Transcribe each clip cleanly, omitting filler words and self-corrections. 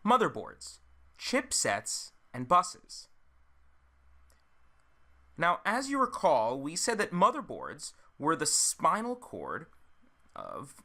Motherboards, chipsets, and buses. Now, as you recall, we said that motherboards were the spinal cord of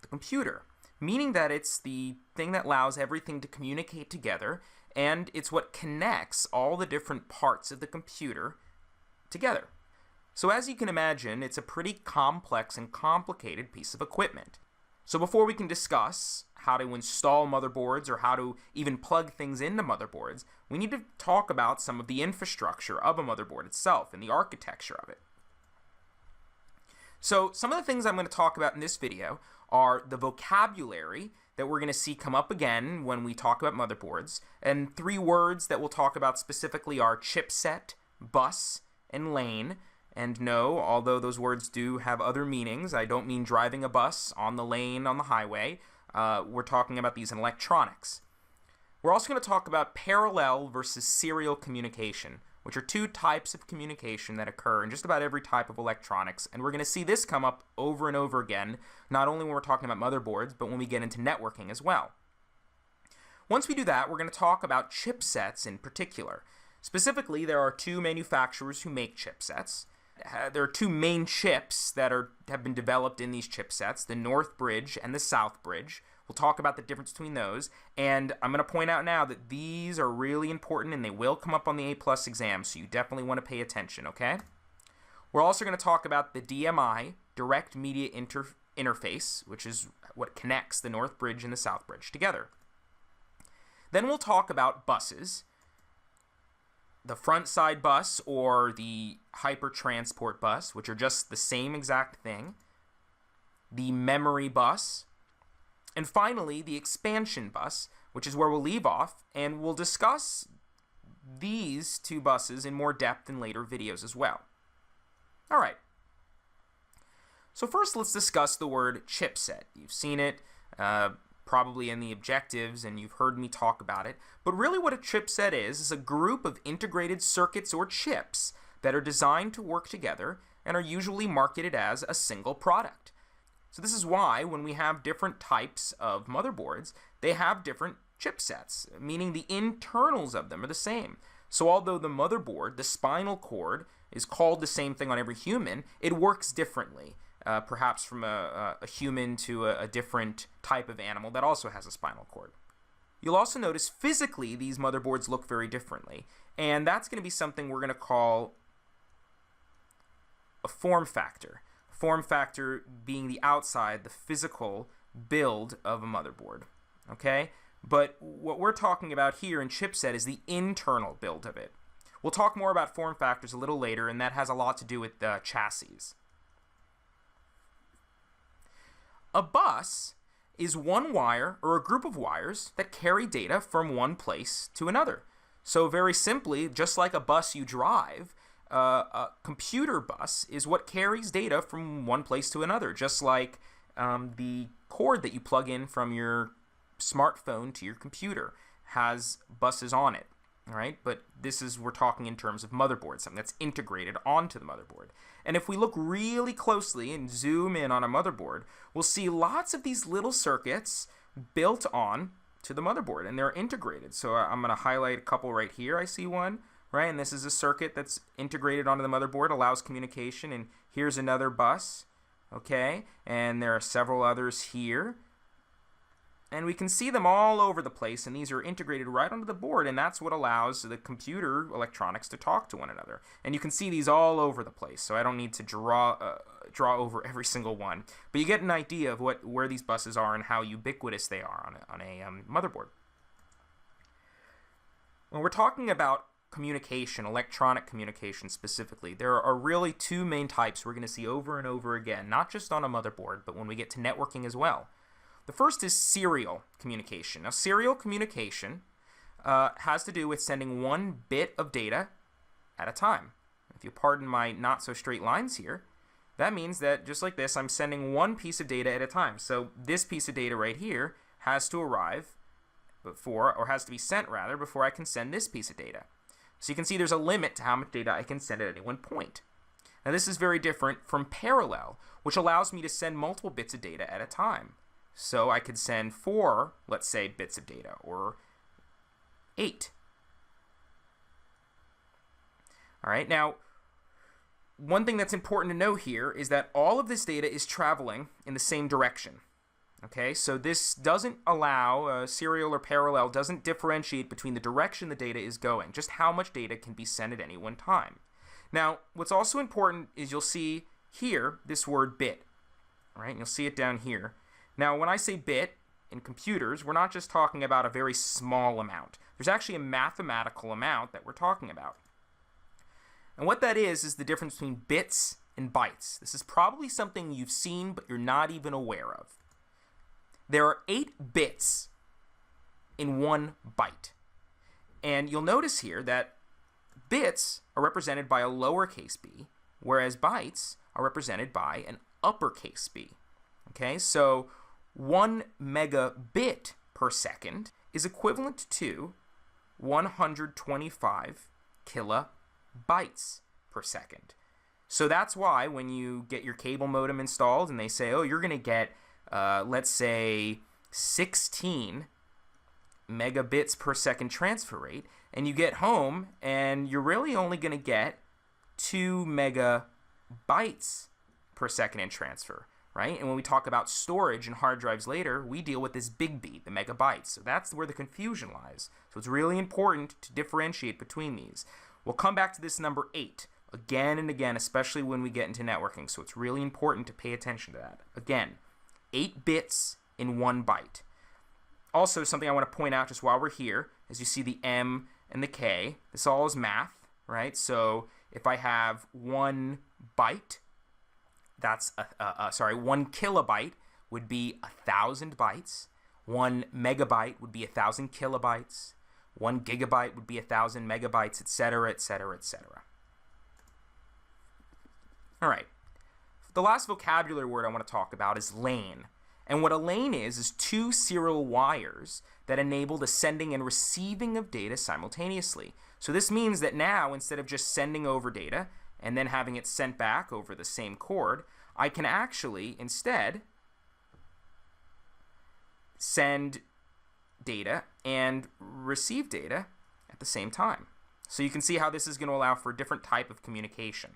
the computer, meaning that it's the thing that allows everything to communicate together, and it's what connects all the different parts of the computer together. So as you can imagine, it's a pretty complex and complicated piece of equipment. So before we can discuss how to install motherboards or how to even plug things into motherboards, we need to talk about some of the infrastructure of a motherboard itself and the architecture of it. So some of the things I'm going to talk about in this video are the vocabulary that we're going to see come up again when we talk about motherboards, and 3 words that we'll talk about specifically are chipset, bus, and lane. And no, although those words do have other meanings, I don't mean driving a bus on the lane on the highway. We're talking about these in electronics. We're also going to talk about parallel versus serial communication, which are 2 types of communication that occur in just about every type of electronics. And we're going to see this come up over and over again, not only when we're talking about motherboards, but when we get into networking as well. Once we do that, we're going to talk about chipsets in particular. Specifically, there are 2 manufacturers who make chipsets. There are 2 main chips that have been developed in these chipsets, the North Bridge and the South Bridge. We'll talk about the difference between those, and I'm going to point out now that these are really important and they will come up on the A+ exam, so you definitely want to pay attention, okay? We're also going to talk about the DMI, Direct Media Interface, which is what connects the North Bridge and the South Bridge together. Then we'll talk about buses, the front side bus or the hyper transport bus, which are just the same exact thing, the memory bus, and finally the expansion bus, which is where we'll leave off, and we'll discuss these 2 buses in more depth in later videos as well. Alright, so first let's discuss the word chipset. You've seen it probably in the objectives, and you've heard me talk about it. But really what a chipset is a group of integrated circuits or chips that are designed to work together and are usually marketed as a single product. So this is why when we have different types of motherboards, they have different chipsets, meaning the internals of them are the same. So although the motherboard, the spinal cord, is called the same thing on every human, it works differently. Perhaps from a human to a different type of animal that also has a spinal cord. You'll also notice physically these motherboards look very differently, and that's going to be something we're going to call a form factor. Form factor being the outside, the physical build of a motherboard. Okay? But what we're talking about here in chipset is the internal build of it. We'll talk more about form factors a little later, and that has a lot to do with chassis. A bus is one wire or a group of wires that carry data from one place to another. So very simply, just like a bus you drive, a computer bus is what carries data from one place to another, just like the cord that you plug in from your smartphone to your computer has buses on it. All right, but we're talking in terms of motherboard, something that's integrated onto the motherboard. And if we look really closely and zoom in on a motherboard, we'll see lots of these little circuits built on to the motherboard, and they're integrated. So I'm going to highlight a couple right here. I see one, right? And this is a circuit that's integrated onto the motherboard, allows communication, and here's another bus, okay? And there are several others here. And we can see them all over the place, and these are integrated right onto the board, and that's what allows the computer electronics to talk to one another. And you can see these all over the place, so I don't need to draw over every single one. But you get an idea of where these buses are and how ubiquitous they are on a motherboard. When we're talking about communication, electronic communication specifically, there are really 2 main types we're going to see over and over again, not just on a motherboard, but when we get to networking as well. The first is serial communication. Now, serial communication has to do with sending 1 bit of data at a time. If you pardon my not-so-straight lines here, that means that, just like this, I'm sending 1 piece of data at a time. So this piece of data right here has to arrive before, or has to be sent rather, before I can send this piece of data. So you can see there's a limit to how much data I can send at any one point. Now, this is very different from parallel, which allows me to send multiple bits of data at a time. So I could send 4, let's say, bits of data, or 8. All right, now, one thing that's important to know here is that all of this data is traveling in the same direction. Okay, so this doesn't allow, serial or parallel doesn't differentiate between the direction the data is going, just how much data can be sent at any one time. Now, what's also important is you'll see here this word bit, right? And you'll see it down here. Now, when I say bit in computers, we're not just talking about a very small amount. There's actually a mathematical amount that we're talking about. And what that is the difference between bits and bytes. This is probably something you've seen, but you're not even aware of. There are 8 bits in 1 byte. And you'll notice here that bits are represented by a lowercase b, whereas bytes are represented by an uppercase b. Okay, so 1 megabit per second is equivalent to 125 kilobytes per second. So that's why when you get your cable modem installed and they say, oh, you're going to get, let's say, 16 megabits per second transfer rate, and you get home and you're really only going to get 2 megabytes per second in transfer, right? And when we talk about storage and hard drives later, we deal with this big B, the megabytes. So that's where the confusion lies. So it's really important to differentiate between these. We'll come back to this number 8 again and again, especially when we get into networking. So it's really important to pay attention to that. Again, 8 bits in 1 byte. Also, something I want to point out just while we're here, as you see the M and the K, this all is math, right? So if I have 1 byte, that's 1 kilobyte would be 1,000 bytes. 1 megabyte would be 1,000 kilobytes. 1 gigabyte would be 1,000 megabytes, etc., etc., etc. All right. The last vocabulary word I want to talk about is lane. And what a lane is 2 serial wires that enable the sending and receiving of data simultaneously. So this means that now, instead of just sending over data and then having it sent back over the same cord, I can actually instead send data and receive data at the same time. So you can see how this is going to allow for a different type of communication.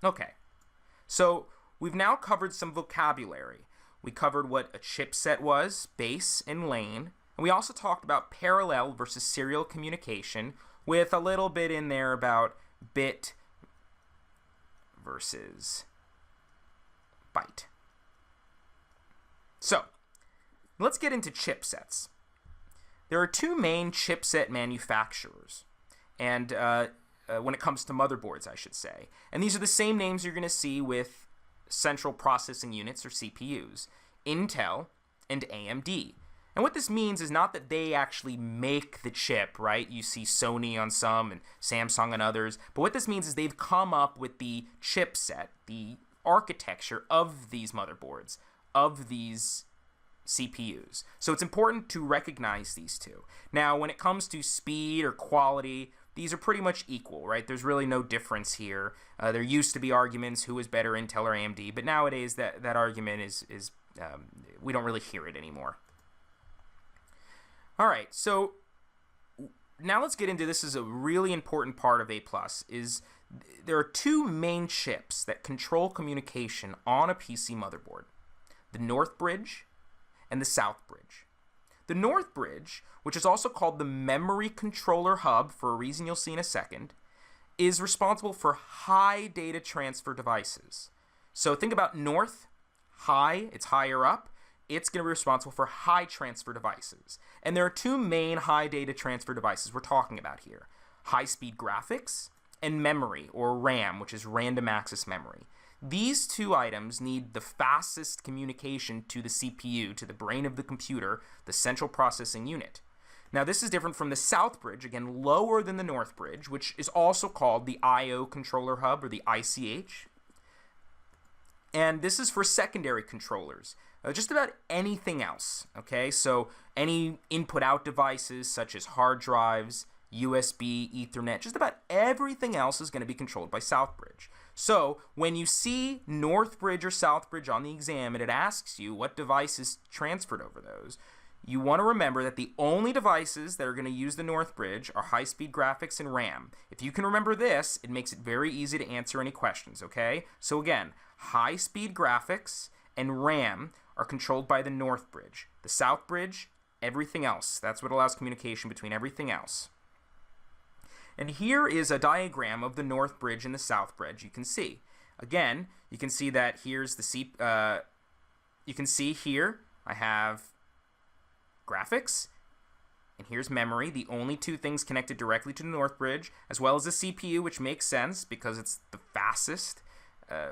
Okay, so we've now covered some vocabulary. We covered what a chipset was, base and lane, and we also talked about parallel versus serial communication with a little bit in there about bit versus byte. So, let's get into chipsets. There are 2 main chipset manufacturers, and when it comes to motherboards, I should say. And these are the same names you're going to see with central processing units, or CPUs, Intel and AMD. And what this means is not that they actually make the chip, right? You see Sony on some and Samsung on others. But what this means is they've come up with the chipset, the architecture of these motherboards, of these CPUs. So it's important to recognize these two. Now, when it comes to speed or quality, these are pretty much equal, right? There's really no difference here. There used to be arguments who is better, Intel or AMD, but nowadays that argument is we don't really hear it anymore. All right, so now let's get into this. Is a really important part of A+, is there are 2 main chips that control communication on a PC motherboard: the North Bridge and the South Bridge. The North Bridge, which is also called the memory controller hub for a reason you'll see in a second, is responsible for high data transfer devices. So think about north, high, it's higher up. It's going to be responsible for high transfer devices. And there are 2 main high data transfer devices we're talking about here: high-speed graphics and memory, or RAM, which is random access memory. These 2 items need the fastest communication to the CPU, to the brain of the computer, the central processing unit. Now, this is different from the South Bridge, again, lower than the North Bridge, which is also called the I/O controller hub, or the ICH. And this is for secondary controllers, just about anything else, okay? So any input-out devices, such as hard drives, USB, Ethernet, just about everything else is going to be controlled by South Bridge. So when you see North Bridge or South Bridge on the exam and it asks you what device is transferred over those, you want to remember that the only devices that are going to use the North Bridge are high-speed graphics and RAM. If you can remember this, it makes it very easy to answer any questions, okay? So again, high-speed graphics and RAM are controlled by the North Bridge. The South Bridge, everything else. That's what allows communication between everything else. And here is a diagram of the North Bridge and the South Bridge. You can see. Again, you can see that here's the you can see here I have graphics, and here's memory, the only two things connected directly to the North Bridge, as well as the CPU, which makes sense because it's the fastest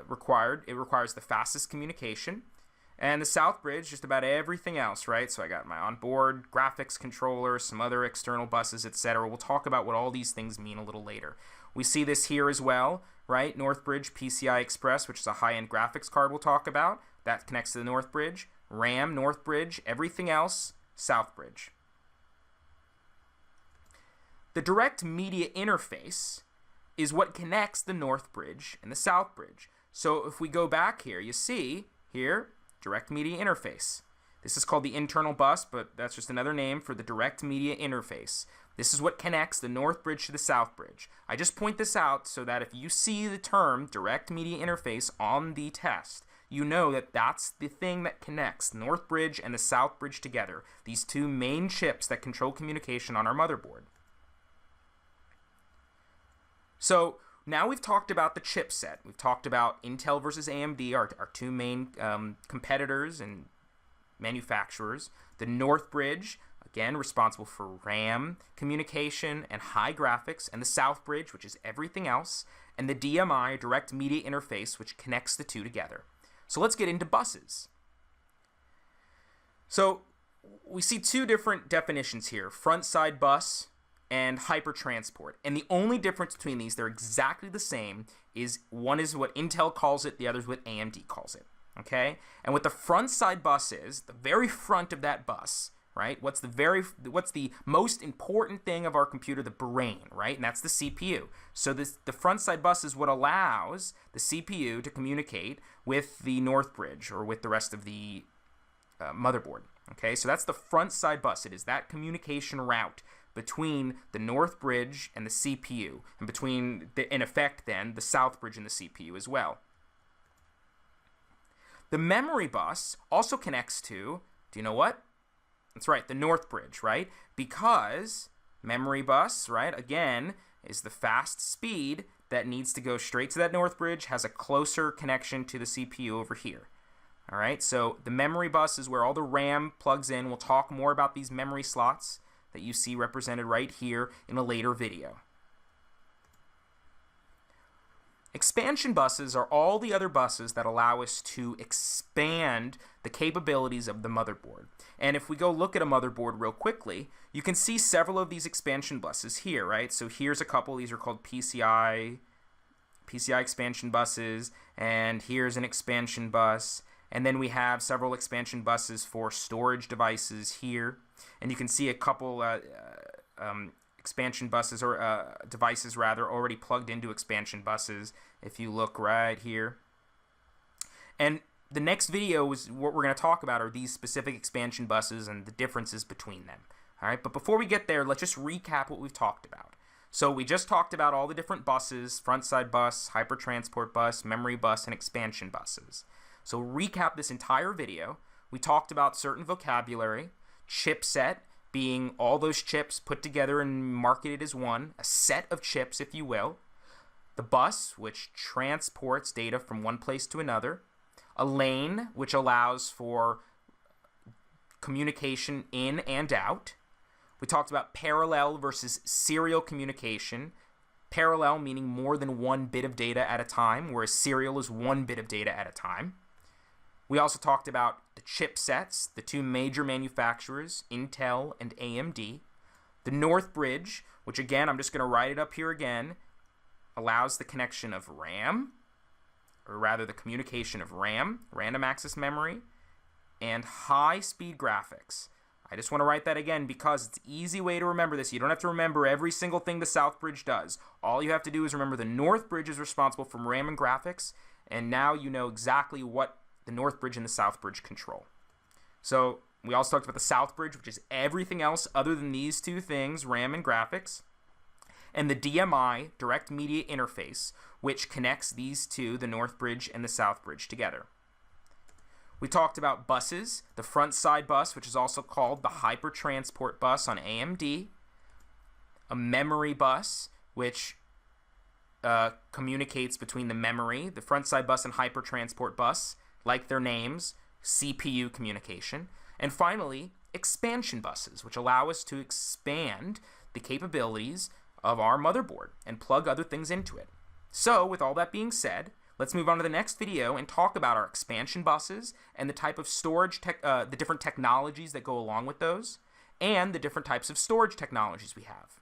required. It requires the fastest communication. And the South Bridge, just about everything else, right? So I got my onboard graphics controller, some other external buses, etc. We'll talk about what all these things mean a little later. We see this here as well, right? North Bridge PCI Express, which is a high-end graphics card we'll talk about. That connects to the North Bridge. RAM, North Bridge, everything else, South Bridge. The direct media interface is what connects the North Bridge and the South Bridge. So if we go back here, you see here, direct media interface. This is called the internal bus, but that's just another name for the direct media interface. This is what connects the North Bridge to the South Bridge. I just point this out so that if you see the term direct media interface on the test, you know that that's the thing that connects North Bridge and the South Bridge together, these two main chips that control communication on our motherboard. So now we've talked about the chipset. We've talked about Intel versus AMD, our two main competitors and manufacturers. The North Bridge, again, responsible for RAM, communication, and high graphics, and the South Bridge, which is everything else, and the DMI, direct media interface, which connects the two together. So let's get into buses. So we see two different definitions here, front-side bus and hypertransport. And the only difference between these, they're exactly the same, is one is what Intel calls it, the other is what AMD calls it. Okay? And what the front-side bus is, the very front of that bus, right? What's the most important thing of our computer? The brain, right? And that's the CPU. So the front side bus is what allows the CPU to communicate with the North Bridge or with the rest of the motherboard. Okay, so that's the front side bus. It is that communication route between the North Bridge and the CPU, and between, in effect then, the South Bridge and the CPU as well. The memory bus also connects to, do you know what? That's right, the North Bridge, right? Because memory bus, right, again, is the fast speed that needs to go straight to that North Bridge, has a closer connection to the CPU over here. All right, so the memory bus is where all the RAM plugs in. We'll talk more about these memory slots that you see represented right here in a later video. Expansion buses are all the other buses that allow us to expand the capabilities of the motherboard. And if we go look at a motherboard real quickly, you can see several of these expansion buses here, right? So here's a couple. These are called PCI expansion buses, and here's an expansion bus. And then we have several expansion buses for storage devices here. And you can see a couple expansion buses, or devices rather, already plugged into expansion buses if you look right here. And the next video is what we're going to talk about are these specific expansion buses and the differences between them. All right, but before we get there, let's just recap what we've talked about. So we just talked about all the different buses: front side bus, hypertransport bus, memory bus, and expansion buses. So recap this entire video. We talked about certain vocabulary, chipset being all those chips put together and marketed as one, a set of chips, if you will. The bus, which transports data from one place to another. A lane, which allows for communication in and out. We talked about parallel versus serial communication. Parallel meaning more than one bit of data at a time, whereas serial is one bit of data at a time. We also talked about the chipsets, the two major manufacturers, Intel and AMD. The North Bridge, which again, I'm just going to write it up here again, allows the connection of RAM, or rather the communication of RAM, random access memory, and high-speed graphics. I just want to write that again because it's an easy way to remember this. You don't have to remember every single thing the South Bridge does. All you have to do is remember the North Bridge is responsible for RAM and graphics, and now you know exactly what the North Bridge and the South Bridge control. So We also talked about the South Bridge, which is everything else other than these two things, RAM and graphics. And the DMI, Direct Media Interface, which connects these two, the North Bridge and the South Bridge, together. We talked about buses, the front side bus, which is also called the Hypertransport bus on AMD, a memory bus, which communicates between the memory, the front side bus and Hypertransport bus, like their names, CPU communication, and finally, expansion buses, which allow us to expand the capabilities of our motherboard and plug other things into it. So, with all that being said, let's move on to the next video and talk about our expansion buses and the type of storage, the different technologies that go along with those, and the different types of storage technologies we have.